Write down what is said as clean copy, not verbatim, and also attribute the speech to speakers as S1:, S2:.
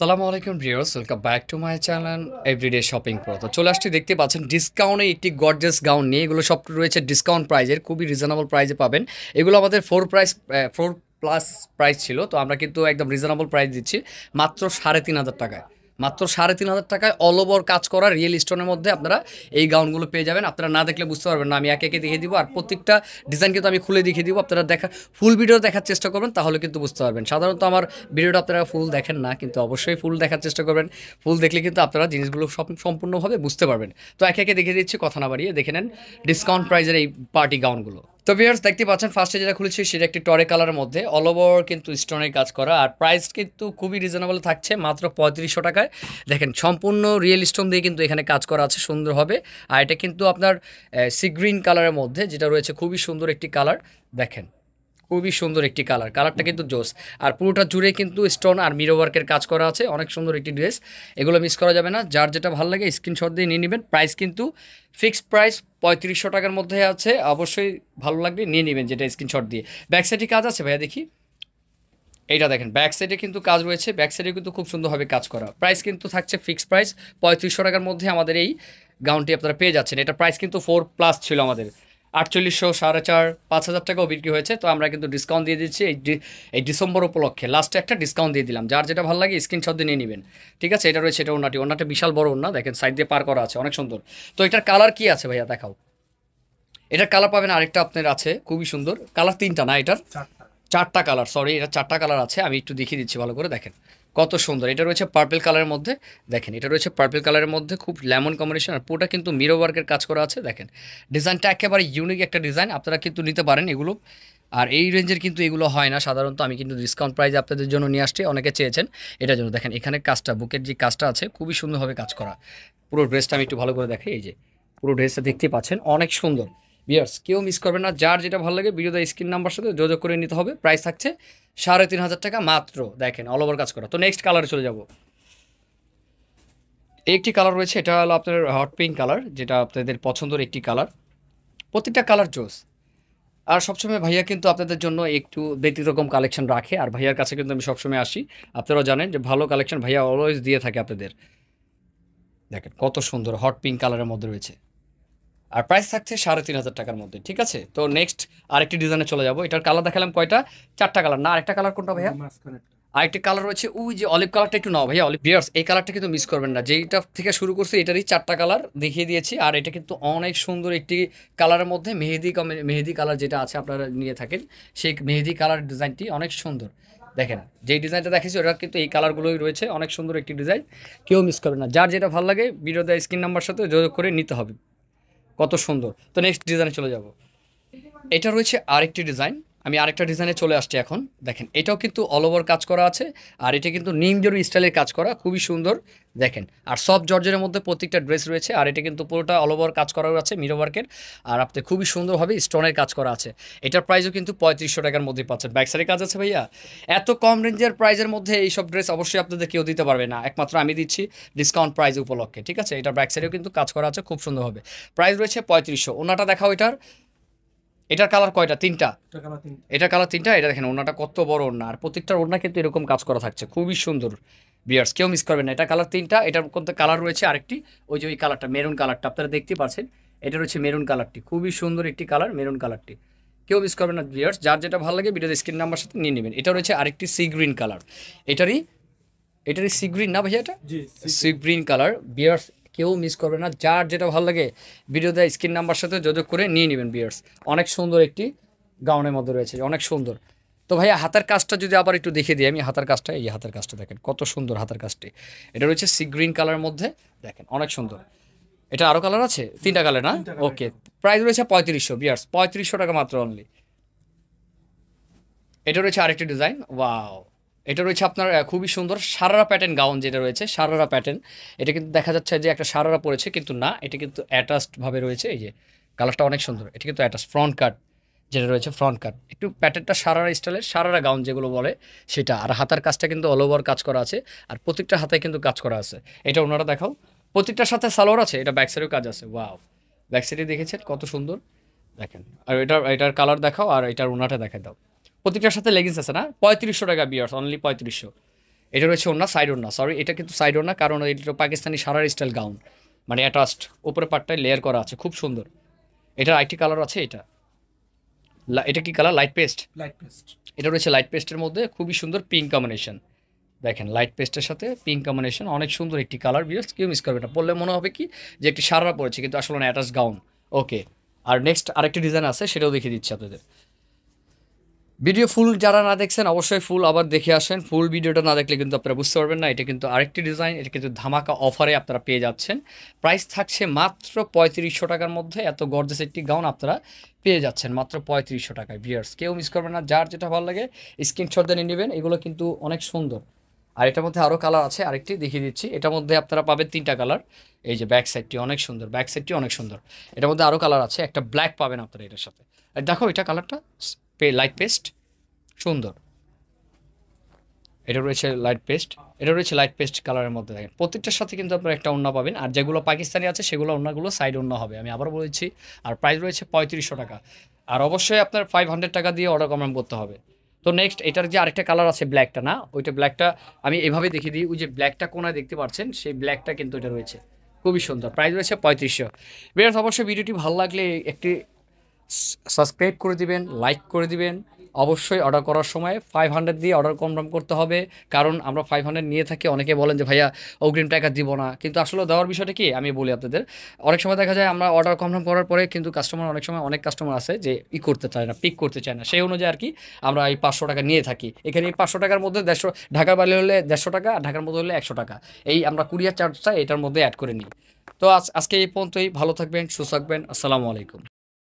S1: সালামু আলাইকুম viewers, welcome back to my channel everyday shopping pro. তো চলে আসছি, দেখতে পাচ্ছেন ডিসকাউন্টে একটি গর্জিয়াস গাউন নিয়ে। এগুলো সব রয়েছে ডিসকাউন্ট প্রাইজের, খুবই রিজনেবল প্রাইজে পাবেন। এগুলো আমাদের ফোর প্লাস প্রাইস ছিল, তো আমরা কিন্তু একদম রিজনেবল প্রাইস দিচ্ছি মাত্র 3,500 টাকায়। মাত্র 3,500 টাকায় অল ওভার কাজ করা রিয়েল স্টোনের মধ্যে আপনারা এই গাউনগুলো পেয়ে যাবেন। আপনারা না দেখলে বুঝতে পারবেন না, আমি একে একে দেখিয়ে দিব, আর প্রত্যেকটা ডিজাইন কিন্তু আমি খুলে দেখিয়ে দিব। আপনারা ফুল ভিডিও দেখার চেষ্টা করবেন, তাহলে কিন্তু বুঝতে পারবেন। সাধারণত আমার ভিডিওটা আপনারা ফুল দেখেন না, কিন্তু অবশ্যই ফুল দেখার চেষ্টা করবেন। ফুল দেখলে কিন্তু আপনারা জিনিসগুলো সম্পূর্ণভাবে বুঝতে পারবেন। তো একে একে দেখিয়ে দিচ্ছি, কথা না বাড়িয়ে দেখে নেন ডিসকাউন্ট প্রাইজের এই পার্টি গাউনগুলো। তো ভিউয়ার্স, দেখতে পাচ্ছেন ফার্স্টে যেটা খুলেছি সেটা একটি টরে কালারের মধ্যে অল ওভার কিন্তু স্টোনের কাজ করা, আর প্রাইস কিন্তু খুবই রিজনেবল থাকছে মাত্র 3500 টাকায়। দেখেন সম্পূর্ণ রিয়েল স্টোন দিয়ে কিন্তু এখানে কাজ করা আছে, সুন্দর হবে। আর এটা কিন্তু আপনার সি গ্রিন কালারের মধ্যে যেটা রয়েছে, খুবই সুন্দর একটি কালার। দেখেন খুবই সুন্দর একটি কালার, কালারটা কিন্তু জোস। আর পুরোটা জুড়ে কিন্তু স্টোন আর মিরো ওয়ার্কের কাজ করা আছে, অনেক সুন্দর একটি ড্রেস। এগুলো মিস করা যাবে না, যার যেটা ভালো লাগে স্ক্রিনশট দিয়ে নিয়ে নেবেন। প্রাইস কিন্তু ফিক্সড প্রাইস 3500 টাকার মধ্যে আছে, অবশ্যই ভালো লাগবে নিয়ে নেবেন যেটা স্ক্রিনশট দিয়ে। ব্যাক সাইডে কাজ আছে ভাইয়া, দেখি এইটা দেখেন, ব্যাক সাইডে কিন্তু কাজ রয়েছে, ব্যাক সাইডে কিন্তু খুব সুন্দরভাবে কাজ করা। প্রাইস কিন্তু থাকছে ফিক্সড প্রাইস 3500 টাকার মধ্যে আমাদের এই গাউনটি আপনারা পেয়ে যাচ্ছেন। এটা প্রাইস কিন্তু 4+ ছিল আমাদের, 4800, 4,500, 5,000 টাকাও বিক্রি হয়েছে। তো আমরা কিন্তু ডিসকাউন্ট দিয়ে দিচ্ছি এই ডিসেম্বর উপলক্ষে, লাস্টে একটা ডিসকাউন্ট দিয়ে দিলাম। যার যেটা ভালো লাগে স্ক্রিনশট দিয়ে নিয়ে নেবেন, ঠিক আছে। এটা রয়েছে, এটা ওনাটা বিশাল বড় ওনা, দেখেন সাইড দিয়ে পার করা আছে, অনেক সুন্দর। তো এটার কালার কি আছে ভাইয়া দেখাও। এটার কালার পাবেন আরেকটা আপনার আছে, খুবই সুন্দর কালার, তিনটা না এটার চারটা কালার, সরি এটা চারটা কালার আছে। আমি একটু দেখিয়ে দিচ্ছি ভালো করে, দেখেন কত সুন্দর। এটা রয়েছে পার্পল কালারের মধ্যে, দেখেন এটা রয়েছে পার্পল কালারের মধ্যে, খুব লেমন কম্বিনেশন। আর পুরোটা কিন্তু মিরো ওয়ার্কের কাজ করা আছে। দেখেন ডিজাইনটা একেবারে ইউনিক একটা ডিজাইন, আপনারা কিন্তু নিতে পারেন এগুলো। আর এই রেঞ্জের কিন্তু এগুলো হয় না সাধারণত, আমি কিন্তু ডিসকাউন্ট প্রাইসে আপনাদের জন্য নিয়ে আসছি, অনেকে চেয়েছেন এটার জন্য। দেখেন এখানে কাজটা, বুকের যে কাজটা আছে খুবই সুন্দরভাবে কাজ করা। পুরো ড্রেসটা আমি একটু ভালো করে দেখাই, এই যে পুরো ড্রেসটা দেখতে পাচ্ছেন, অনেক সুন্দর। বিয়ার্স কেউ মিস করবেন না, যার যেটা ভালো লাগে ভিডিওতে স্ক্রিন নাম্বার সাথে যোগাযোগ করে নিতে হবে। প্রাইস থাকছে 3,500 টাকা মাত্র। দেখেন অল ওভার কাজ করা। তো নেক্সট কালারে চলে যাব। একটি কালার রয়েছে, এটা হলো আপনার হট পিঙ্ক কালার, যেটা আপনাদের পছন্দের একটি কালার। প্রত্যেকটা কালার জোস। আর সবসময় ভাইয়া কিন্তু আপনাদের জন্য একটু ব্যতিক্রম কালেকশন রাখে, আর ভাইয়ার কাছে কিন্তু আমি সবসময় আসি। আপনারাও জানেন যে ভালো কালেকশন ভাইয়া অলওয়েজ দিয়ে থাকে আপনাদের। দেখেন কত সুন্দর হট পিঙ্ক কালারের মধ্যে রয়েছে, আর প্রাইস থাকছে 3,500 টাকার মধ্যে, ঠিক আছে। তো নেক্সট আরেকটি ডিজাইনে চলে যাবো। এটার কালার দেখালাম কয়টা, চারটা কালার না, আরেকটা কালার কোনটা ভাইয়া? আরেকটি কালার রয়েছে ওই যে অলিভ কালারটা, একটু নাও ভাইয়া অলিভ। বিয়ার্স এই কালারটা কিন্তু মিস করবেন না, যেইটা থেকে শুরু করছে এটারই চারটা কালার দেখিয়ে দিয়েছি। আর এটা কিন্তু অনেক সুন্দর একটি কালারের মধ্যে মেহেদি কালার যেটা আছে আপনারা নিয়ে থাকেন, সেই মেহেদি কালার ডিজাইনটি অনেক সুন্দর। দেখেন যেই ডিজাইনটা দেখেছি ওটা কিন্তু এই কালারগুলোই রয়েছে, অনেক সুন্দর একটি ডিজাইন, কেউ মিস করবে না। যার যেটা ভালো লাগে ভিডিওতে স্ক্রিন নাম্বার সাথে যোগাযোগ করে নিতে হবে। কত সুন্দর। তো নেক্সট ডিজাইনে চলে যাব। এটা রয়েছে আরেকটি ডিজাইন, আমি আরেকটা ডিজাইনে চলে আসছি এখন। দেখেন এটাও কিন্তু অল ওভার কাজ করা আছে, আর এটা কিন্তু নিম জরি স্টাইলের কাজ করা, খুবই সুন্দর। দেখেন আর সফট জর্জের মধ্যে প্রত্যেকটা ড্রেস রয়েছে, আর এটা কিন্তু পুরোটা অল ওভার কাজ করা আছে মিরো ওয়ার্কের। আর আপনি খুবই সুন্দরভাবে স্টোনের কাজ করা আছে। এটার প্রাইসও কিন্তু 3500 টাকার মধ্যে পাচ্ছেন। ব্যাক সাইডে কাজ আছে ভাইয়া। এত কম রেঞ্জের প্রাইসের মধ্যে এইসব ড্রেস অবশ্যই আপনাদের কেউ দিতে পারবে না, একমাত্র আমি দিচ্ছি ডিসকাউন্ট প্রাইস উপলক্ষে, ঠিক আছে। এটার ব্যাক সাইডেও কিন্তু কাজ করা আছে খুব সুন্দরভাবে। প্রাইস রয়েছে 3500। ওনাটা দেখাও এটার। এটার কালার কয়টা? তিনটা। এটার কালার তিনটা। এটা দেখেন ওড়নাটা কত বড় ওড়না, আর প্রত্যেকটার ওড়না কিন্তু এরকম কাজ করা থাকছে, খুবই সুন্দর। বিয়ার্স কেউ মিস করবেন না, এটা কালার তিনটা। এটার মধ্যে কালার রয়েছে আরেকটি, ওই যে ওই কালারটা মেরুন কালারটা আপনারা দেখতে পাচ্ছেন, এটা রয়েছে মেরুন কালারটি, খুবই সুন্দর একটি কালার মেরুন কালারটি, কেউ মিস করবেন না বিয়ার্স। যার যেটা ভালো লাগে ভিডিওতে স্ক্রিন নাম্বার সাথে নিয়ে নেবেন। এটা রয়েছে আরেকটি সি গ্রিন কালার, এটারই এটারই সি গ্রিন না ভাইয়া, এটা সি গ্রিন কালার। বিয়ার্স কেউ মিস করবে না, যার যেটা ভালো লাগে ভিডিওতে স্ক্রিন নাম্বার সাথে যোগাযোগ করে নিয়ে নেবেন বিয়ার্স। অনেক সুন্দর একটি গাউনের মধ্যে রয়েছে, অনেক সুন্দর। তো ভাইয়া হাতের কাজটা যদি আবার একটু দেখিয়ে দিই আমি, হাতের কাজটা, এই হাতের কাজটা দেখেন কত সুন্দর হাতের কাজটি। এটা রয়েছে সি গ্রিন কালারের মধ্যে, দেখেন অনেক সুন্দর। এটা আরও কালার আছে, তিনটা কালার না? ওকে। প্রাইস রয়েছে 3500 বিয়ার্স, 3500 টাকা মাত্র অনলি। এটা রয়েছে আরেকটি ডিজাইন, ওয়াও। এটা রয়েছে আপনার খুবই সুন্দর সারারা প্যাটার্ন গাউন, যেটা রয়েছে সারারা প্যাটার্ন। এটা কিন্তু দেখা যাচ্ছে যে একটা সারারা পড়েছে, কিন্তু না, এটা কিন্তু অ্যাটাচড ভাবে রয়েছে। এই যে কালারটা অনেক সুন্দর, এটা কিন্তু অ্যাটাচ ফ্রন্ট কাট যেটা রয়েছে, ফ্রন্ট কাট একটু প্যাটার্নটা সারারা স্টাইলের, সারারা গাউন যেগুলো বলে সেটা। আর হাতার কাজটা কিন্তু অল ওভার কাজ করা আছে, আর প্রত্যেকটা হাতায় কিন্তু কাজ করা আছে। এটা ওনারা দেখাও, প্রত্যেকটার সাথে সালোয়ার আছে। এটা ব্যাক সাইডেও কাজ আছে, ওয়াও। ব্যাক সাইডে দেখেছেন কত সুন্দর, দেখেন। আর এটার কালার দেখাও, আর এটার ওনাটা দেখা দাও। প্রত্যেকটার সাথে লেগিংস আছে না? 3500 টাকা বিয়ার্স, অনলি 3500। এটা রয়েছে ওড়না, সাইড ওড়না, সরি এটা কিন্তু সাইড ওড়না, কারণ এটা পাকিস্তানি সারার স্টাইল গাউন, মানে অ্যাটাচড উপরে পাটটায় লেয়ার করা আছে, খুব সুন্দর। এটার আইটি কালার আছে, এটা কি colour? Light paste.
S2: Light paste.
S1: এটা রয়েছে লাইট পেস্টের মধ্যে খুবই সুন্দর পিঙ্ক কম্বিনেশন। দেখেন লাইট পেস্টের সাথে পিঙ্ক কম্বিনেশন, অনেক সুন্দর একটি কালার। ভিউয়ার্স কেউ মিস করবে না, পরলে মনে হবে কি যে একটি সারা পড়েছে, কিন্তু আসলে না, অ্যাটাচ গাউন। ওকে, আর নেক্সট আরেকটি ডিজাইন আছে, সেটাও দেখিয়ে দিচ্ছি আপনাদের। ভিডিও ফুল যারা না দেখছেন অবশ্যই ফুল আবার দেখে আসেন, ফুল ভিডিওটা না দেখলে কিন্তু আপনারা বুঝতে পারবেন না। এটা কিন্তু আরেকটি ডিজাইন, এটা কিন্তু ধামাকা অফারে আপনারা পেয়ে যাচ্ছেন। প্রাইস থাকছে মাত্র 3500 টাকার মধ্যে, এত গর্জিয়াস একটি গাউন আপনারা পেয়ে যাচ্ছেন মাত্র 3500 টাকায়। ভিউয়ার্স কেউ মিস করবেন না, যার যেটা ভালো লাগে স্ক্রিনশট দিয়ে নিয়ে নেবেন, এগুলো কিন্তু অনেক সুন্দর। আর এটার মধ্যে আরও কালার আছে, আরেকটি দেখিয়ে দিচ্ছি। এটার মধ্যে আপনারা পাবেন 3টা কালার। এই যে ব্যাক সাইডটি অনেক সুন্দর, ব্যাক সাইডটি অনেক সুন্দর। এটার মধ্যে আরও কালার আছে, একটা ব্ল্যাক পাবেন আপনারা এটার সাথে। আর দেখো এটা কালারটা লাইট পেস্ট, সুন্দর। এটা রয়েছে লাইট পেস্ট, এটা রয়েছে লাইট পেস্ট কালারের মধ্যে। দেখেন প্রত্যেকটার সাথে কিন্তু আপনারা একটা ওড়না পাবেন, আর যেগুলো পাকিস্তানি আছে সেগুলো ওড়নাগুলো সাইড ওড়না হবে, আমি আবার বলেছি। আর প্রাইস রয়েছে 3500 টাকা, আর অবশ্যই আপনার 500 টাকা দিয়ে অর্ডার কনফার্ম করতে হবে। তো নেক্সট এটার যে আরেকটা কালার আছে ব্ল্যাকটা, না ওইটা ব্ল্যাকটা আমি এভাবে দেখিয়ে দিই, ওই যে ব্ল্যাকটা কোনায় দেখতে পাচ্ছেন, সেই ব্ল্যাকটা কিন্তু এটা রয়েছে, খুবই সুন্দর। প্রাইস রয়েছে 3500। বেশ, অবশ্যই ভিডিওটি ভালো লাগলে একটি সাবস্ক্রাইব করে দিবেন, লাইক করে দিবেন। অবশ্যই অর্ডার করার সময় 500 দিয়ে অর্ডার কনফার্ম করতে হবে, কারণ আমরা 500 নিয়ে থাকি। অনেকে বলেন যে ভাইয়া অগ্রিম টাকা দিব না, কিন্তু আসলে দেওয়ার বিষয়টা কি আমি বলি আপনাদের। অনেক সময় দেখা যায় আমরা অর্ডার কনফার্ম করার পরে কিন্তু কাস্টমার, অনেক সময় অনেক কাস্টমার আছে যে করতে চায় না, পিক করতে চায় না, সেই অনুযায়ী আর কি আমরা এই 500 টাকা নিয়ে থাকি। এখানে এই 500 টাকার মধ্যে 150, ঢাকার বাইরে হলে 150 টাকা, আর ঢাকার মধ্যে হলে 100 টাকা, এই আমরা কুরিয়ার চার্জটা এটার মধ্যে অ্যাড করে নিই। তো আজকে এই পর্যন্তই, ভালো থাকবেন, সুস্থ থাকবেন, আসসালামু আলাইকুম।